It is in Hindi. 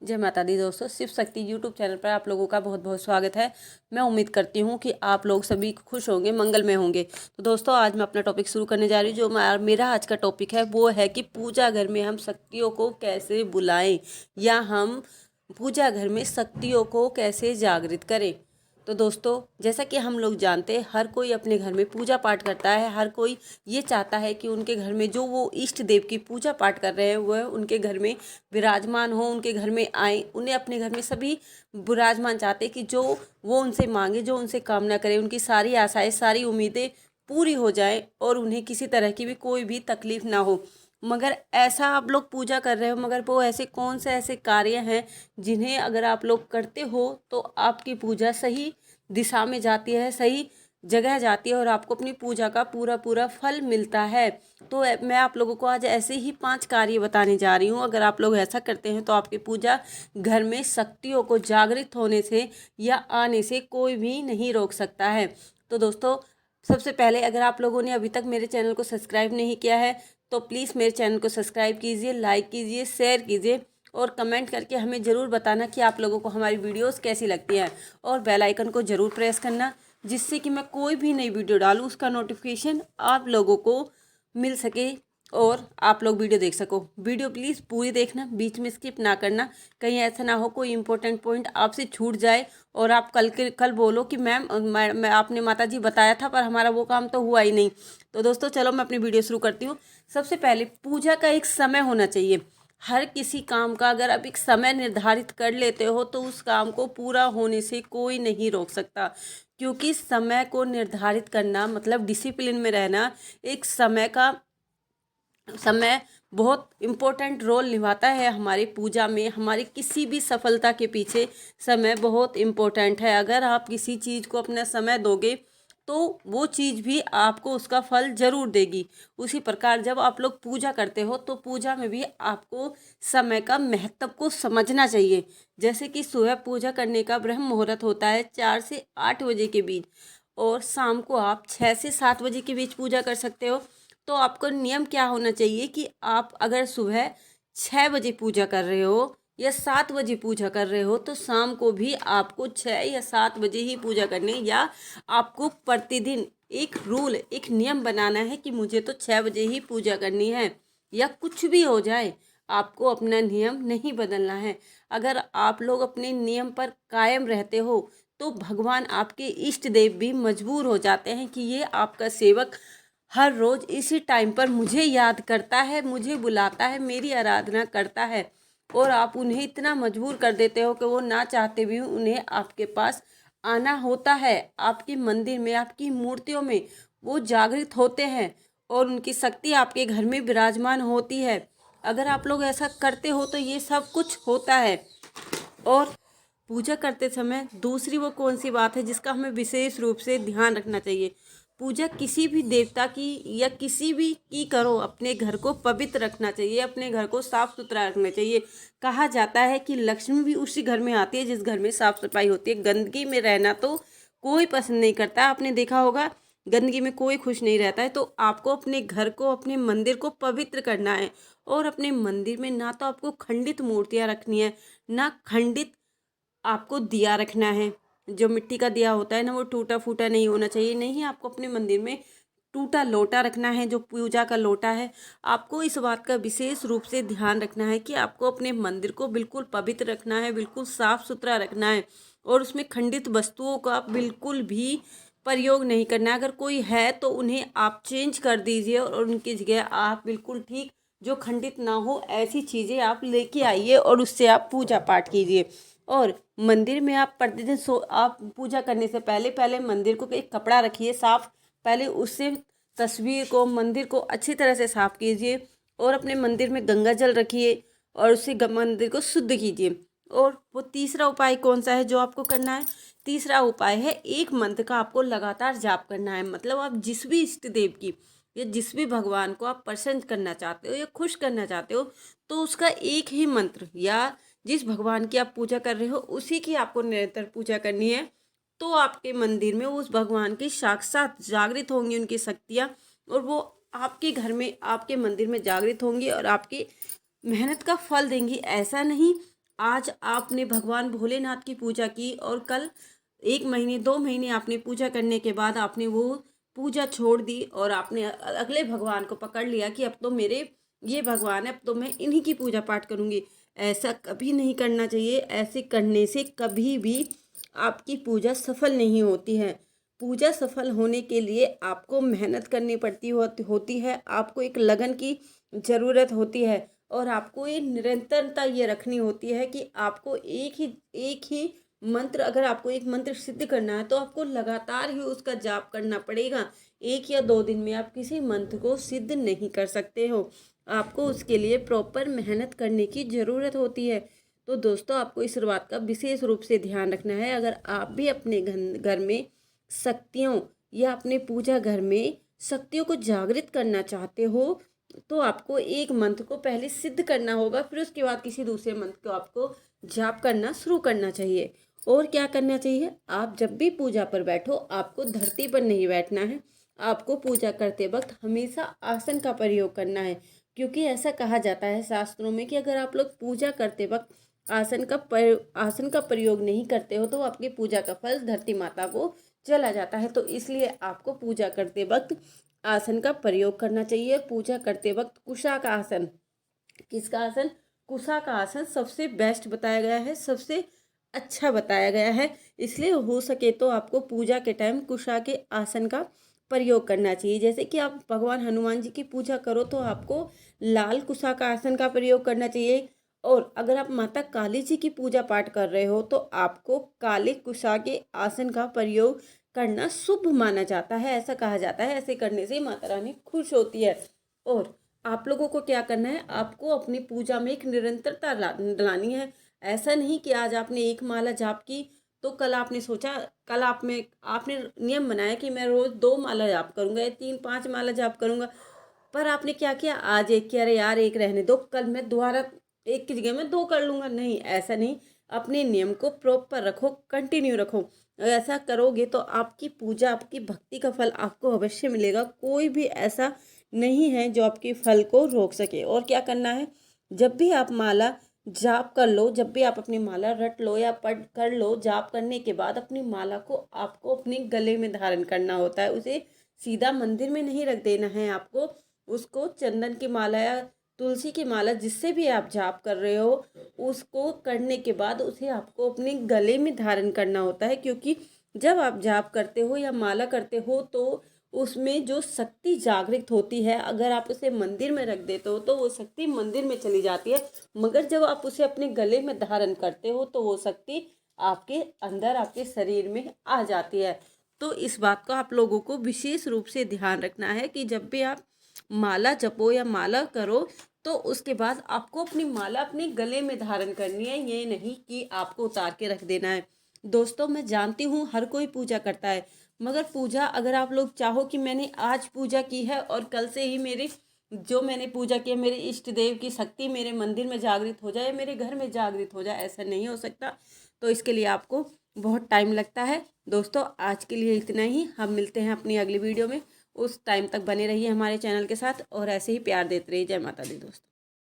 जय माता दी दोस्तों, शिव शक्ति यूट्यूब चैनल पर आप लोगों का बहुत बहुत स्वागत है। मैं उम्मीद करती हूँ कि आप लोग सभी खुश होंगे, मंगलमय होंगे। तो दोस्तों, आज मैं अपना टॉपिक शुरू करने जा रही हूँ। जो मेरा आज का टॉपिक है वो है कि पूजा घर में हम शक्तियों को कैसे बुलाएं या हम पूजा घर में शक्तियों को कैसे जागृत करें। तो दोस्तों, जैसा कि हम लोग जानते हैं, हर कोई अपने घर में पूजा पाठ करता है। हर कोई ये चाहता है कि उनके घर में जो वो इष्ट देव की पूजा पाठ कर रहे हैं वह उनके घर में विराजमान हो, उनके घर में आए। उन्हें अपने घर में सभी विराजमान चाहते हैं कि जो वो उनसे मांगे, जो उनसे कामना करे, उनकी सारी आशाएं, सारी उम्मीदें पूरी हो जाए और उन्हें किसी तरह की भी कोई भी तकलीफ ना हो। मगर ऐसा आप लोग पूजा कर रहे हो, मगर वो ऐसे कौन से ऐसे कार्य हैं जिन्हें अगर आप लोग करते हो तो आपकी पूजा सही दिशा में जाती है, सही जगह जाती है और आपको अपनी पूजा का पूरा पूरा फल मिलता है। तो मैं आप लोगों को आज ऐसे ही 5 कार्य बताने जा रही हूँ। अगर आप लोग ऐसा करते हैं तो आपकी पूजा घर में शक्तियों को जागृत होने से या आने से कोई भी नहीं रोक सकता है। तो दोस्तों, सबसे पहले अगर आप लोगों ने अभी तक मेरे चैनल को सब्सक्राइब नहीं किया है तो प्लीज़ मेरे चैनल को सब्सक्राइब कीजिए, लाइक कीजिए, शेयर कीजिए और कमेंट करके हमें ज़रूर बताना कि आप लोगों को हमारी वीडियोस कैसी लगती हैं। और बेल आइकन को ज़रूर प्रेस करना, जिससे कि मैं कोई भी नई वीडियो डालूँ उसका नोटिफिकेशन आप लोगों को मिल सके और आप लोग वीडियो देख सको। वीडियो प्लीज़ पूरी देखना, बीच में स्किप ना करना। कहीं ऐसा ना हो कोई इंपॉर्टेंट पॉइंट आपसे छूट जाए और आप कल बोलो कि मैम मैं आपने माता जी बताया था पर हमारा वो काम तो हुआ ही नहीं। तो दोस्तों, चलो मैं अपनी वीडियो शुरू करती हूँ। सबसे पहले, पूजा का एक समय होना चाहिए। हर किसी काम का अगर आप एक समय निर्धारित कर लेते हो तो उस काम को पूरा होने से कोई नहीं रोक सकता। क्योंकि समय को निर्धारित करना मतलब डिसिप्लिन में रहना। एक समय बहुत इम्पोर्टेंट रोल निभाता है हमारी पूजा में। हमारी किसी भी सफलता के पीछे समय बहुत इम्पोर्टेंट है। अगर आप किसी चीज़ को अपना समय दोगे तो वो चीज़ भी आपको उसका फल ज़रूर देगी। उसी प्रकार जब आप लोग पूजा करते हो तो पूजा में भी आपको समय का महत्व को समझना चाहिए। जैसे कि सुबह पूजा करने का ब्रह्म मुहूर्त होता है 4 से 8 बजे के बीच और शाम को आप 6 से 7 बजे के बीच पूजा कर सकते हो। तो आपको नियम क्या होना चाहिए कि आप अगर सुबह 6 बजे पूजा कर रहे हो या 7 बजे पूजा कर रहे हो तो शाम को भी आपको 6 या 7 बजे ही पूजा करनी है। या आपको प्रतिदिन एक रूल, एक नियम बनाना है कि मुझे तो 6 बजे ही पूजा करनी है। या कुछ भी हो जाए, आपको अपना नियम नहीं बदलना है। अगर आप लोग अपने नियम पर कायम रहते हो तो भगवान आपके इष्ट देव भी मजबूर हो जाते हैं कि ये आपका सेवक हर रोज़ इसी टाइम पर मुझे याद करता है, मुझे बुलाता है, मेरी आराधना करता है। और आप उन्हें इतना मजबूर कर देते हो कि वो ना चाहते भी उन्हें आपके पास आना होता है। आपके मंदिर में, आपकी मूर्तियों में वो जागृत होते हैं और उनकी शक्ति आपके घर में विराजमान होती है। अगर आप लोग ऐसा करते हो तो ये सब कुछ होता है। और पूजा करते समय दूसरी वो कौन सी बात है जिसका हमें विशेष रूप से ध्यान रखना चाहिए। पूजा किसी भी देवता की या किसी भी की करो, अपने घर को पवित्र रखना चाहिए, अपने घर को साफ सुथरा रखना चाहिए। कहा जाता है कि लक्ष्मी भी उसी घर में आती है जिस घर में साफ सफाई होती है। गंदगी में रहना तो कोई पसंद नहीं करता, आपने देखा होगा गंदगी में कोई खुश नहीं रहता है। तो आपको अपने घर को, अपने मंदिर को पवित्र करना है। और अपने मंदिर में ना तो आपको खंडित मूर्तियाँ रखनी है, ना खंडित आपको दिया रखना है। जो मिट्टी का दिया होता है ना, वो टूटा फूटा नहीं होना चाहिए। नहीं, आपको अपने मंदिर में टूटा लोटा रखना है, जो पूजा का लोटा है। आपको इस बात का विशेष रूप से ध्यान रखना है कि आपको अपने मंदिर को बिल्कुल पवित्र रखना है, बिल्कुल साफ सुथरा रखना है। और उसमें खंडित वस्तुओं का बिल्कुल भी प्रयोग नहीं करना है। अगर कोई है तो उन्हें आप चेंज कर दीजिए और उनकी जगह आप बिल्कुल ठीक, जो खंडित ना हो ऐसी चीज़ें आप लेके आइए और उससे आप पूजा पाठ कीजिए। और मंदिर में आप प्रतिदिन आप पूजा करने से पहले पहले मंदिर को एक कपड़ा रखिए साफ। पहले उससे तस्वीर को, मंदिर को अच्छी तरह से साफ कीजिए और अपने मंदिर में गंगा जल रखिए और उससे मंदिर को शुद्ध कीजिए। और वो तीसरा उपाय कौन सा है जो आपको करना है? तीसरा उपाय है, एक मंत्र का आपको लगातार जाप करना है। मतलब आप जिस भी इष्ट देव की या जिस भी भगवान को आप प्रसन्न करना चाहते हो या खुश करना चाहते हो तो उसका एक ही मंत्र, या जिस भगवान की आप पूजा कर रहे हो उसी की आपको निरंतर पूजा करनी है। तो आपके मंदिर में उस भगवान की साक्षात जागृत होंगी उनकी शक्तियाँ और वो आपके घर में, आपके मंदिर में जागृत होंगी और आपकी मेहनत का फल देंगी। ऐसा नहीं आज आपने भगवान भोलेनाथ की पूजा की और कल 1 महीने 2 महीने आपने पूजा करने के बाद आपने वो पूजा छोड़ दी और आपने अगले भगवान को पकड़ लिया कि अब तो मेरे ये भगवान है, अब तो मैं इन्हीं की पूजा पाठ करूँगी। ऐसा कभी नहीं करना चाहिए। ऐसे करने से कभी भी आपकी पूजा सफल नहीं होती है। पूजा सफल होने के लिए आपको मेहनत करनी होती है, आपको एक लगन की ज़रूरत होती है और आपको ये निरंतरता ये रखनी होती है कि आपको एक ही मंत्र, अगर आपको एक मंत्र सिद्ध करना है तो आपको लगातार ही उसका जाप करना पड़ेगा। 1 या 2 दिन में आप किसी मंत्र को सिद्ध नहीं कर सकते हो। आपको उसके लिए प्रॉपर मेहनत करने की ज़रूरत होती है। तो दोस्तों, आपको इस बात का विशेष रूप से ध्यान रखना है। अगर आप भी अपने घर में शक्तियों या अपने पूजा घर में शक्तियों को जागृत करना चाहते हो तो आपको एक मंत्र को पहले सिद्ध करना होगा, फिर उसके बाद किसी दूसरे मंत्र को आपको जाप करना शुरू करना चाहिए। और क्या करना चाहिए, आप जब भी पूजा पर बैठो आपको धरती पर नहीं बैठना है। आपको पूजा करते वक्त हमेशा आसन का प्रयोग करना है, क्योंकि ऐसा कहा जाता है शास्त्रों में कि अगर आप लोग पूजा करते वक्त आसन का प्रयोग नहीं करते हो तो आपकी पूजा का फल धरती माता को चला जाता है। तो इसलिए आपको पूजा करते वक्त आसन का प्रयोग करना चाहिए। पूजा करते वक्त कुशा का आसन, किसका आसन, कुशा का आसन सबसे बेस्ट बताया गया है, सबसे अच्छा बताया गया है। इसलिए हो सके तो आपको पूजा के टाइम कुशा के आसन का प्रयोग करना चाहिए। जैसे कि आप भगवान हनुमान जी की पूजा करो तो आपको लाल कुशा का आसन का प्रयोग करना चाहिए। और अगर आप माता काली जी की पूजा पाठ कर रहे हो तो आपको काले कुशा के आसन का प्रयोग करना शुभ माना जाता है। ऐसा कहा जाता है, ऐसे करने से माता रानी खुश होती है। और आप लोगों को क्या करना है, आपको अपनी पूजा में एक निरंतरता लानी है। ऐसा नहीं कि आज आपने एक माला जाप की तो कल आपने सोचा, कल आपने नियम बनाया कि मैं रोज 2 माला जाप करूंगा या 3-5 माला जाप करूंगा, पर आपने क्या किया, आज एक किया, अरे यार एक रहने दो, कल मैं दोबारा एक की जगह में 2 कर लूंगा। नहीं, ऐसा नहीं। अपने नियम को प्रॉपर रखो, कंटिन्यू रखो। अगर ऐसा करोगे तो आपकी पूजा, आपकी भक्ति का फल आपको अवश्य मिलेगा। कोई भी ऐसा नहीं है जो आपके फल को रोक सके। और क्या करना है, जब भी आप माला जाप कर लो, जब भी आप अपनी माला रट लो या पढ़ कर लो, जाप करने के बाद अपनी माला को आपको अपने गले में धारण करना होता है। उसे सीधा मंदिर में नहीं रख देना है। आपको उसको चंदन की माला या तुलसी की माला, जिससे भी आप जाप कर रहे हो, उसको करने के बाद उसे आपको अपने गले में धारण करना होता है। क्योंकि जब आप जाप करते हो या माला करते हो तो उसमें जो शक्ति जागृत होती है, अगर आप उसे मंदिर में रख देते हो तो वो शक्ति मंदिर में चली जाती है, मगर जब आप उसे अपने गले में धारण करते हो तो वो शक्ति आपके अंदर, आपके शरीर में आ जाती है। तो इस बात का आप लोगों को विशेष रूप से ध्यान रखना है कि जब भी आप माला जपो या माला करो तो उसके बाद आपको अपनी माला अपने गले में धारण करनी है, ये नहीं कि आपको उतार के रख देना है। दोस्तों, मैं जानती हूँ हर कोई पूजा करता है, मगर पूजा अगर आप लोग चाहो कि मैंने आज पूजा की है और कल से ही मेरी जो मैंने पूजा की है, मेरे इष्ट देव की शक्ति मेरे मंदिर में जागृत हो जाए, मेरे घर में जागृत हो जाए, ऐसा नहीं हो सकता। तो इसके लिए आपको बहुत टाइम लगता है। दोस्तों, आज के लिए इतना ही। हम मिलते हैं अपनी अगली वीडियो में। उस टाइम तक बने रहिए हमारे चैनल के साथ और ऐसे ही प्यार देते रहिए। जय माता दी दोस्तों।